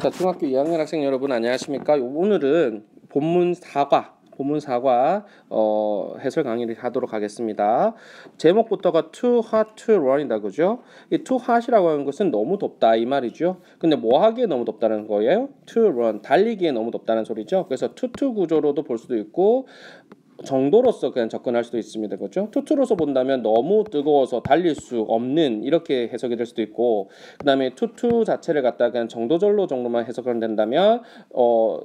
자, 중학교 2학년 학생 여러분 안녕하십니까? 오늘은 본문 4과 해설 강의를 하도록 하겠습니다. 제목부터가 too hot to run이다, 그죠? 이 too hot이라고 하는 것은 너무 덥다 이 말이죠. 근데 뭐 하기에 너무 덥다는 거예요? to run, 달리기에 너무 덥다는 소리죠. 그래서 to 구조로도 볼 수도 있고 정도로서 그냥 접근할 수도 있습니다. 그렇죠? 투투로서 본다면 너무 뜨거워서 달릴 수 없는 이렇게 해석이 될 수도 있고, 그 다음에 투투 자체를 갖다가 그냥 정도절로 정도만 해석을 된다면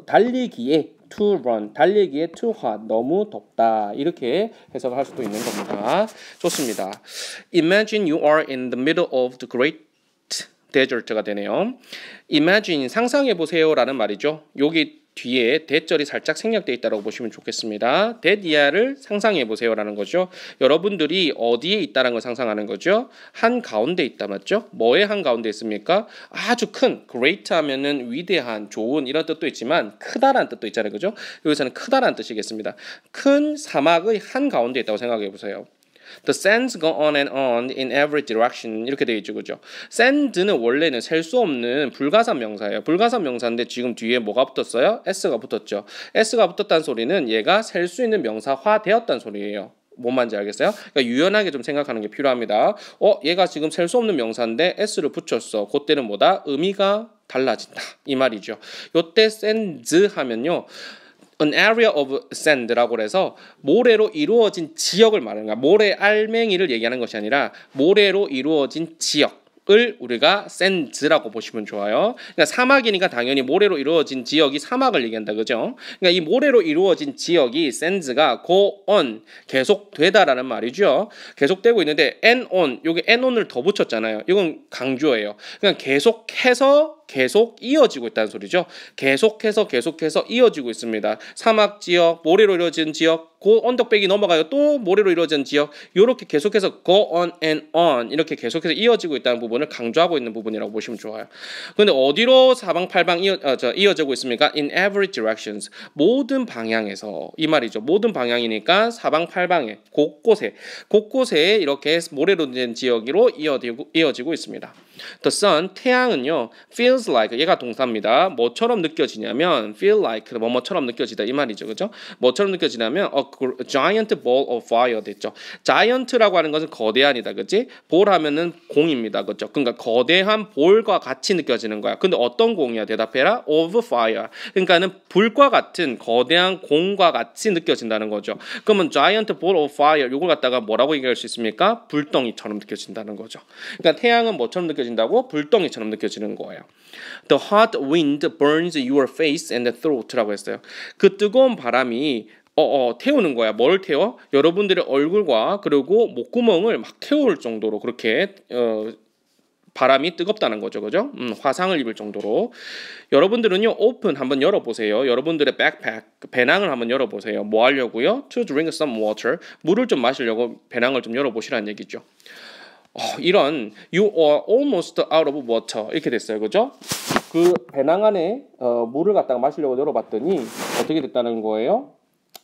달리기에 to run, 달리기에 too hot, 너무 덥다 이렇게 해석을 할 수도 있는 겁니다. 좋습니다. Imagine you are in the middle of the great desert가 되네요. Imagine, 상상해보세요 라는 말이죠. 여기 뒤에 대절이 살짝 생략되어 있다고 보시면 좋겠습니다. 대디아를 상상해 보세요 라는 거죠. 여러분들이 어디에 있다는 걸 상상하는 거죠. 한가운데 있다, 맞죠? 뭐에 한가운데 있습니까? 아주 큰, great 하면은 위대한, 좋은 이런 뜻도 있지만 크다라는 뜻도 있잖아요, 그죠? 여기서는 크다라는 뜻이겠습니다. 큰 사막의 한가운데 있다고 생각해 보세요. The sands go on and on in every direction 이렇게 되어 있죠, 그죠? sand는 원래는 셀 수 없는 불가산 명사예요. 불가산 명사인데 지금 뒤에 뭐가 붙었어요? s가 붙었죠. s가 붙었다는 소리는 얘가 셀 수 있는 명사화 되었다는 소리예요. 뭔 말인지 알겠어요? 그러니까 유연하게 좀 생각하는 게 필요합니다. 얘가 지금 셀 수 없는 명사인데 s를 붙였어. 그때는 뭐다? 의미가 달라진다 이 말이죠. 요때 sands 하면요, an area of sand라고 해서 모래로 이루어진 지역을 말하는 거야. 모래 알맹이를 얘기하는 것이 아니라 모래로 이루어진 지역을 우리가 sands라고 보시면 좋아요. 그러니까 사막이니까 당연히 모래로 이루어진 지역이 사막을 얘기한다, 그죠? 그러니까 이 모래로 이루어진 지역이 sands가 go on, 계속되다라는 말이죠. 계속되고 있는데 and on, 여기 and on을 더 붙였잖아요. 이건 강조예요. 그러니까 계속 이어지고 있다는 소리죠. 계속해서 이어지고 있습니다. 사막 지역, 모래로 이루어진 지역, 그 언덕백이 넘어가요. 또 모래로 이루어진 지역, 이렇게 계속해서 go on and on 이렇게 계속해서 이어지고 있다는 부분을 강조하고 있는 부분이라고 보시면 좋아요. 그런데 어디로 사방팔방 이어지고 있습니까? In every directions, 모든 방향에서 이 말이죠. 모든 방향이니까 사방팔방에 곳곳에 이렇게 모래로 된 지역으로 이어지고 있습니다. The sun, 태양은요, feels like, 얘가 동사입니다. 뭐처럼 느껴지냐면 feel like, 뭐처럼 느껴지다 이 말이죠, 그죠? 뭐처럼 느껴지냐면 a giant ball of fire 됐죠. giant라고 하는 것은 거대한이다, 그지? 볼 하면은 공입니다, 그죠? 그러니까 거대한 볼과 같이 느껴지는 거야. 근데 어떤 공이야? 대답해라. of fire. 그러니까는 불과 같은 거대한 공과 같이 느껴진다는 거죠. 그러면 giant ball of fire, 이걸 갖다가 뭐라고 얘기할 수 있습니까? 불덩이처럼 느껴진다는 거죠. 그러니까 태양은 뭐처럼 느껴진다고? 불덩이처럼 느껴지는 거예요. The hot wind burns your face and throat라고 했어요. 그 뜨거운 바람이 태우는 거야. 뭘 태워? 여러분들의 얼굴과 그리고 목구멍을 막 태울 정도로 그렇게 바람이 뜨겁다는 거죠, 그죠? 화상을 입을 정도로. 여러분들은요, 오픈 한번 열어보세요. 여러분들의 백팩, 배낭을 한번 열어보세요. 뭐 하려고요? To drink some water, 물을 좀 마시려고 배낭을 좀 열어보시라는 얘기죠. 이런 you are almost out of water 이렇게 됐어요, 그죠? 그 배낭 안에 물을 갖다가 마시려고 열어봤더니 어떻게 됐다는 거예요?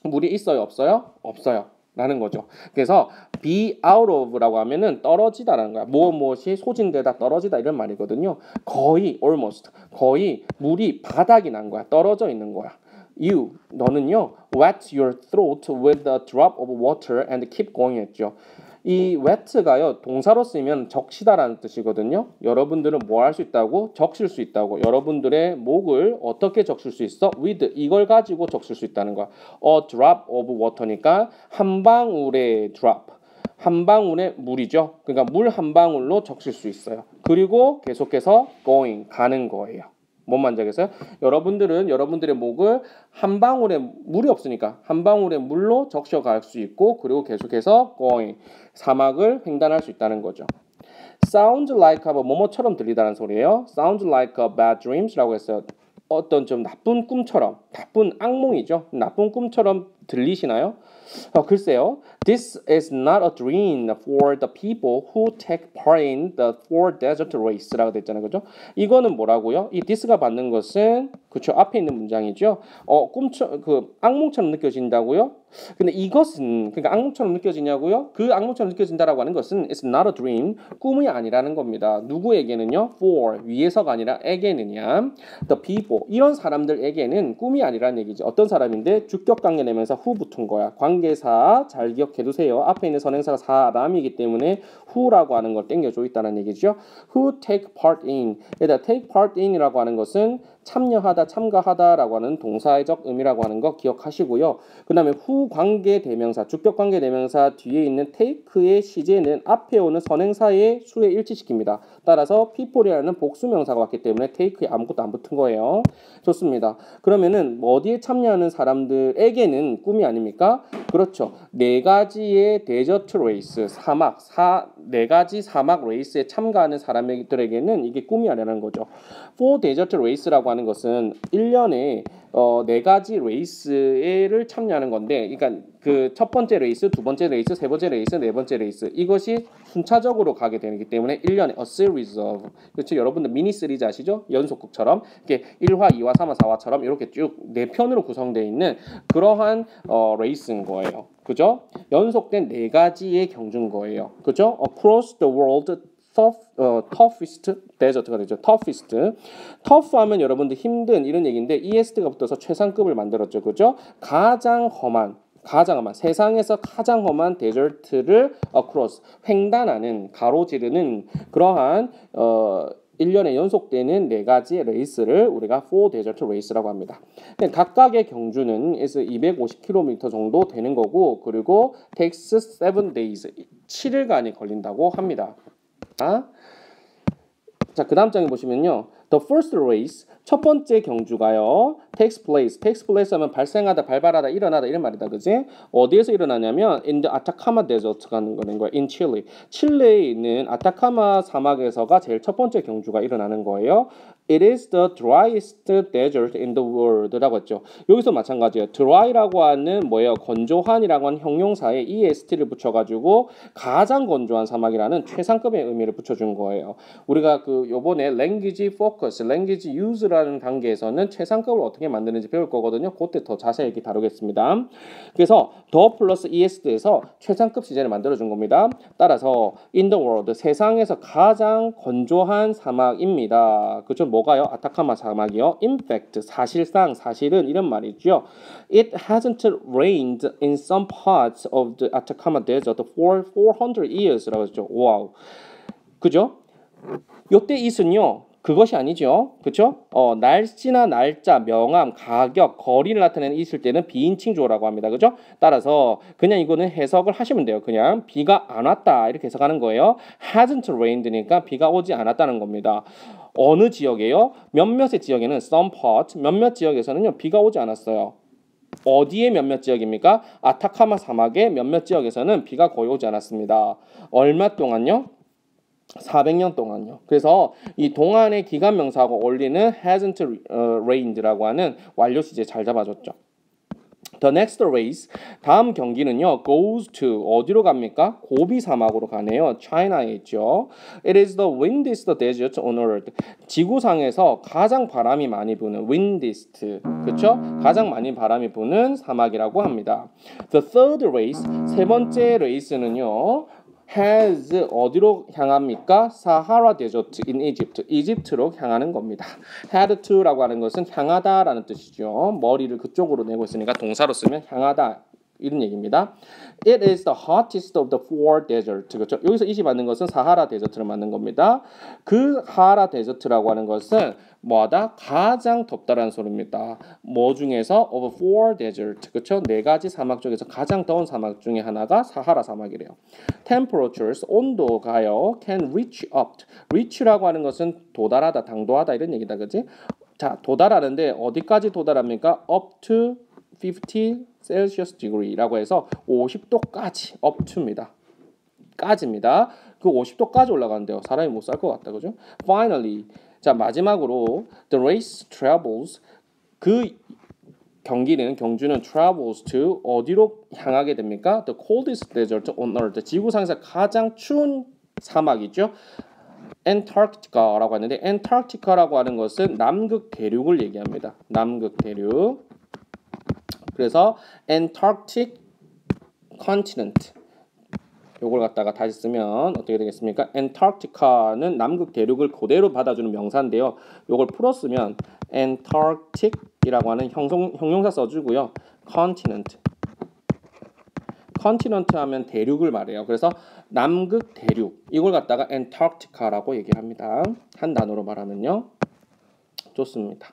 물이 있어요, 없어요? 없어요 라는 거죠. 그래서 be out of라고 하면은 떨어지다라는 거야. 무엇이 소진되다, 떨어지다 이런 말이거든요. 거의 almost, 거의 물이 바닥이 난 거야. 떨어져 있는 거야. You, 너는요, wet your throat with a drop of water and keep going 했죠. 이 wet가요, 동사로 쓰면 적시다라는 뜻이거든요. 여러분들은 뭐 할 수 있다고? 적실 수 있다고. 여러분들의 목을 어떻게 적실 수 있어? with, 이걸 가지고 적실 수 있다는 거야. A drop of water니까 한 방울의 drop, 한 방울의 물이죠. 그러니까 물 한 방울로 적실 수 있어요. 그리고 계속해서 going, 가는 거예요. 뭔 말인지 알겠어요? 여러분들은 여러분들의 목을 한 방울의 물이 없으니까 한 방울의 물로 적셔갈 수 있고, 그리고 계속해서 going, 사막을 횡단할 수 있다는 거죠. Sounds like 하면 뭐뭐처럼 들리다는 소리예요. Sounds like a bad dreams라고 했어요. 어떤 좀 나쁜 꿈처럼, 나쁜 악몽이죠. 나쁜 꿈처럼 들리시나요? 글쎄요. This is not a dream for the people who take part in the four desert race라고 됐잖아요, 그죠? 이거는 뭐라고요? 이 this가 받는 것은 그쵸 앞에 있는 문장이죠. 악몽처럼 느껴진다고요? 근데 이것은 그러니까 악몽처럼 느껴지냐고요? 그 악몽처럼 느껴진다라고 하는 것은 it's not a dream 꿈이 아니라는 겁니다. 누구에게는요? For 위에서가 아니라 에게는요. The people 이런 사람들에게는 꿈이 아니라는 얘기죠. 어떤 사람인데 주격관계 내면서 who 붙은 거야. 관계사 잘 기억해두세요. 앞에 있는 선행사가 사람이기 때문에 who라고 하는 걸 땡겨줘 있다는 얘기죠. Who take part in 얘들아 take part in이라고 하는 것은 참여하다, 참가하다라고 하는 동사적 의미라고 하는 거 기억하시고요. 그 다음에 후 관계 대명사, 주격 관계 대명사 뒤에 있는 take의 시제는 앞에 오는 선행사의 수에 일치시킵니다. 따라서 people이라는 복수명사가 왔기 때문에 take에 아무것도 안 붙은 거예요. 좋습니다. 그러면은 어디에 참여하는 사람들에게는 꿈이 아닙니까? 그렇죠. 네 가지의 데저트 레이스, 네 가지 사막 레이스에 참가하는 사람들에게는 이게 꿈이 아니라는 거죠. For 데저트 레이스라고 하는 것은 1년에 네 가지 레이스를 참여하는 건데, 그러니까 그 첫 번째 레이스, 두 번째 레이스, 세 번째 레이스, 네 번째 레이스 이것이 순차적으로 가게 되기 때문에 1년에 a series of 그렇죠. 여러분들 미니 시리즈 아시죠? 연속극처럼 이렇게 1화, 2화, 3화, 4화처럼 이렇게 쭉 네 편으로 구성되어 있는 그러한 레이스인 거예요. 그죠? 연속된 네 가지의 경주인 거예요. 그죠? Across the world toughest desert가 되죠. toughest. tough 하면 여러분들 힘든 이런 얘기인데 EST가 붙어서 최상급을 만들었죠. 그죠? 가장 험한 세상에서 가장 험한 데저트를 across 횡단하는 가로지르는 그러한 1년에 연속되는 네 가지의 레이스를 우리가 four desert race라고 합니다. 각각의 경주는 250km 정도 되는 거고 그리고 takes 7 days 7일간이 걸린다고 합니다. 자, 그 다음 장에 보시면요. The first race, 첫 번째 경주가요. takes place 하면 발생하다, 발발하다, 일어나다 이런 말이다. 그지? 어디에서 일어나냐면 in the Atacama Desert가 되는 거예요. in Chile. 칠레에 있는 아타카마 사막에서가 제일 첫 번째 경주가 일어나는 거예요. It is the driest desert in the world라고 했죠. 여기서 마찬가지예요. dry라고 하는 뭐예요? 건조한이라고 하는 형용사에 est를 붙여가지고 가장 건조한 사막이라는 최상급의 의미를 붙여준 거예요. 우리가 그 요번에 language focus, language use라는 단계에서는 최상급을 어떻게 만드는지 배울 거거든요. 그때 더 자세히 다루겠습니다. 그래서 더 플러스 est에서 최상급 시제를 만들어준 겁니다. 따라서 in the world, 세상에서 가장 건조한 사막입니다. 그죠? 뭐가요? 아타카마 사막이요. In fact, 사실은 이런 말이죠. It hasn't rained in some parts of the Atacama Desert for 400 years라고 했죠. 와우. 그죠? 요때 it은요. 그것이 아니죠. 그렇죠? 날씨나 날짜, 명암, 가격, 거리를 나타내는 있을 때는 비인칭주어라고 합니다. 그죠? 따라서 그냥 이거는 해석을 하시면 돼요. 그냥 비가 안 왔다 이렇게 해석하는 거예요. hasn't rained니까 비가 오지 않았다는 겁니다. 어느 지역에요? 몇몇의 지역에는 some part, 몇몇 지역에서는요. 비가 오지 않았어요. 어디에 몇몇 지역입니까? 아타카마 사막의 몇몇 지역에서는 비가 거의 오지 않았습니다. 얼마 동안요? 400년 동안요. 그래서 이 동안의 기간 명사하고 어울리는 hasn't rained라고 하는 완료 시제 잘 잡아줬죠. The next race, 다음 경기는요, goes to, 어디로 갑니까? 고비 사막으로 가네요. China에 있죠. It is the windiest desert on earth. 지구상에서 가장 바람이 많이 부는 windiest, 그렇죠? 가장 많이 바람이 부는 사막이라고 합니다. The third race, 세 번째 레이스는요, has 어디로 향합니까? 사하라 데저트 in Egypt. 이집트로 향하는 겁니다. had to라고 하는 것은 향하다라는 뜻이죠. 머리를 그쪽으로 내고 있으니까 동사로 쓰면 향하다 이런 얘기입니다. It is the hottest of the four deserts. 그렇죠? 여기서 이시 맞는 것은 사하라 데저트를 맞는 겁니다. 그 사하라 데저트라고 하는 것은 뭐하다? 가장 덥다라는 소리입니다. 뭐 중에서 of four deserts. 그렇죠? 네 가지 사막 중에서 가장 더운 사막 중에 하나가 사하라 사막이래요. Temperatures, 온도가요. Can reach up. reach라고 하는 것은 도달하다, 당도하다 이런 얘기다. 그지? 자, 도달하는데 어디까지 도달합니까? up to 50 Celsius degree라고 해서 50도까지 up to입니다. 까지입니다. 그 50도까지 올라가는데요. 사람이 못 살 것 같다. 그죠? Finally, 자 마지막으로 the race travels 그 경주는 travels to 어디로 향하게 됩니까? The coldest desert on earth. 지구상에서 가장 추운 사막이죠. Antarctica라고 하는데 Antarctica라고 하는 것은 남극 대륙을 얘기합니다. 남극 대륙. 그래서 Antarctic continent. 요걸 갖다가 다시 쓰면 어떻게 되겠습니까? Antarctica는 남극 대륙을 그대로 받아주는 명사인데요. 요걸 풀었으면 Antarctic이라고 하는 형용사 써주고요. Continent. Continent 하면 대륙을 말해요. 그래서 남극 대륙 이걸 갖다가 Antarctica라고 얘기를 합니다. 한 단어로 말하면요. 좋습니다.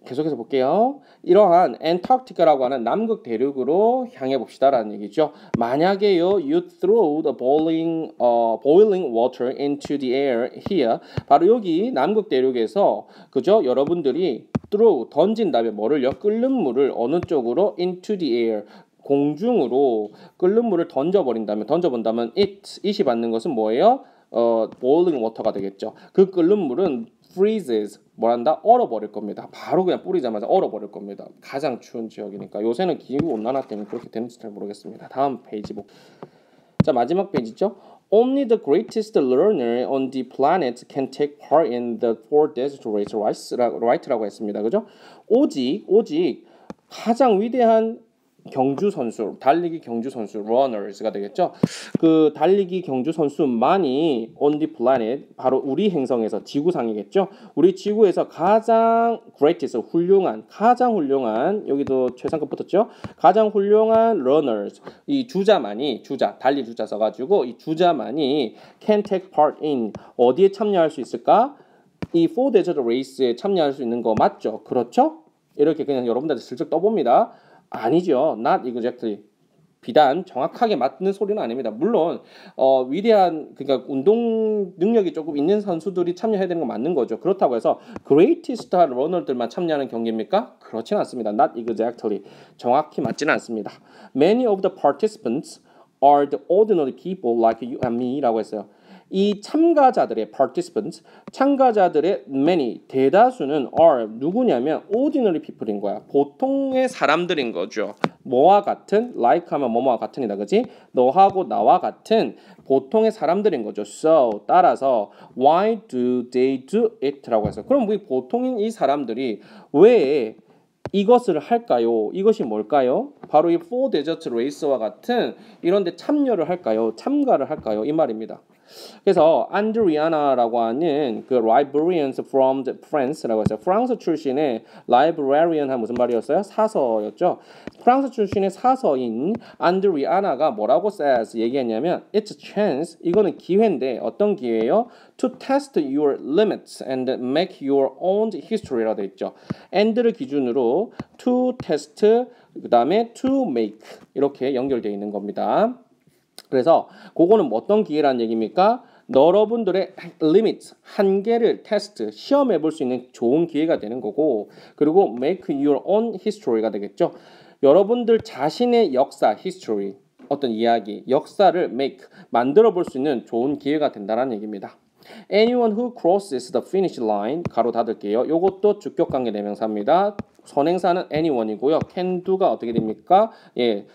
계속해서 볼게요. 이러한 엔타르크티카라고 하는 남극 대륙으로 향해 봅시다라는 얘기죠. 만약에요, you throw the boiling water into the air here. 바로 여기 남극 대륙에서 그죠? 여러분들이 throw 던진다면 뭐를요? 끓는 물을 어느 쪽으로 into the air 공중으로 끓는 물을 던져본다면 it이 받는 것은 뭐예요? boiling water가 되겠죠. 그 끓는 물은 freezes 뭐란다? 얼어버릴 겁니다. 바로 그냥 뿌리자마자 얼어버릴 겁니다. 가장 추운 지역이니까. 요새는 기후 온난화 때문에 그렇게 되는지 잘 모르겠습니다. 다음 페이지 자, 마지막 페이지죠. Only the greatest learner on the planet can take part in the four desert race라고 했습니다. 그죠? 오직 가장 위대한 경주 선수, 달리기 경주 선수, runners가 되겠죠. 그 달리기 경주 선수만이 on the planet, 바로 우리 행성에서 지구상이겠죠. 우리 지구에서 가장 greatest, 가장 훌륭한 여기도 최상급 붙었죠. 가장 훌륭한 runners, 이 주자만이 달릴 주자 써가지고 이 주자만이 can take part in 어디에 참여할 수 있을까? 이 four desert race에 참여할 수 있는 거 맞죠? 그렇죠? 이렇게 그냥 여러분들한테 슬쩍 떠봅니다. 아니죠. Not exactly. 비단 정확하게 맞는 소리는 아닙니다. 물론 위대한 그러니까 운동 능력이 조금 있는 선수들이 참여해야 되는 건 맞는 거죠. 그렇다고 해서 greatest runner들만 참여하는 경기입니까? 그렇진 않습니다. Not exactly. 정확히 맞지는 않습니다. Many of the participants are the ordinary people like you and me라고 했어요. 이 참가자들의 participants, 참가자들의 many, 대다수는 are 누구냐면 ordinary people인 거야. 보통의 사람들인 거죠. 뭐와 같은, like 하면 뭐뭐와 같은이다, 그지? 너하고 나와 같은 보통의 사람들인 거죠. So, 따라서 why do they do it?라고 해서 그럼 우리 보통인 이 사람들이 왜 이것을 할까요? 이것이 뭘까요? 바로 이 four desert race와 같은 이런 데 참여를 할까요? 참가를 할까요? 이 말입니다. 그래서 안드리아나라고 하는 그 librarians from France라고 했어요. 프랑스 출신의 librarian 한 무슨 말이었어요? 사서였죠. 프랑스 출신의 사서인 안드리아나가 뭐라고 says 얘기했냐면 it's a chance, 이거는 기회인데 어떤 기회예요? to test your limits and make your own history라고 되어 있죠. and를 기준으로 to test 그 다음에 to make 이렇게 연결되어 있는 겁니다. 그래서 그거는 어떤 기회라는 얘기입니까? 여러분들의 limit, 한계를 테스트, 시험해 볼 수 있는 좋은 기회가 되는 거고 그리고 make your own history가 되겠죠. 여러분들 자신의 역사, history, 어떤 이야기, 역사를 make, 만들어 볼 수 있는 좋은 기회가 된다는 얘기입니다. Anyone who crosses the finish line, 가로 닫을게요. 요것도 주격관계 대명사입니다. 선행사는 anyone이고요. can do가 어떻게 됩니까? 예,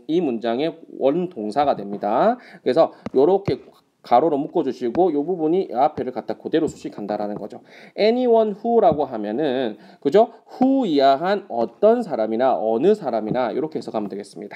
이 문장의 원동사가 됩니다. 그래서 요렇게 가로로 묶어주시고 이 부분이 앞에를 갖다 그대로 수식한다라는 거죠. anyone who라고 하면은 그죠? who 이하한 어떤 사람이나 어느 사람이나 이렇게 해석하면 되겠습니다.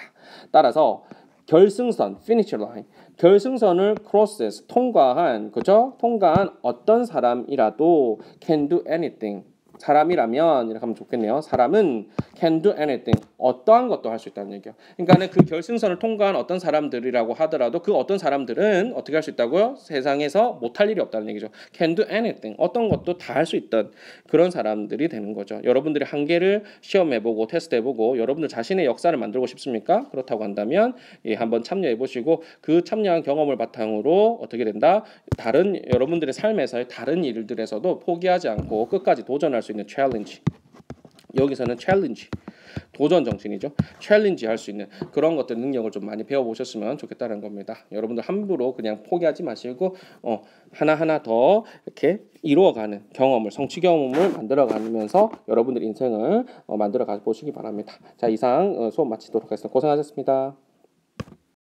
따라서 결승선 finish line 결승선을 crosses 통과한 그죠? 통과한 어떤 사람이라도 can do anything 사람이라면 이렇게 하면 좋겠네요. 사람은 can do anything 어떠한 것도 할 수 있다는 얘기예요. 그러니까 그 결승선을 통과한 어떤 사람들이라고 하더라도 그 어떤 사람들은 어떻게 할 수 있다고요? 세상에서 못할 일이 없다는 얘기죠. can do anything 어떤 것도 다 할 수 있던 그런 사람들이 되는 거죠. 여러분들이 한계를 시험해보고 테스트해보고 여러분들 자신의 역사를 만들고 싶습니까? 그렇다고 한다면 예, 한번 참여해보시고 그 참여한 경험을 바탕으로 어떻게 된다? 다른 여러분들의 삶에서의 다른 일들에서도 포기하지 않고 끝까지 도전할 수 있는 챌린지. 여기서는 챌린지. 도전 정신이죠. 챌린지 할 수 있는 그런 것들 능력을 좀 많이 배워보셨으면 좋겠다는 겁니다. 여러분들 함부로 그냥 포기하지 마시고 하나하나 더 이렇게 이루어가는 경험을 성취 경험을 만들어가면서 여러분들 인생을 만들어 가 보시기 바랍니다. 자, 이상 수업 마치도록 하겠습니다. 고생하셨습니다.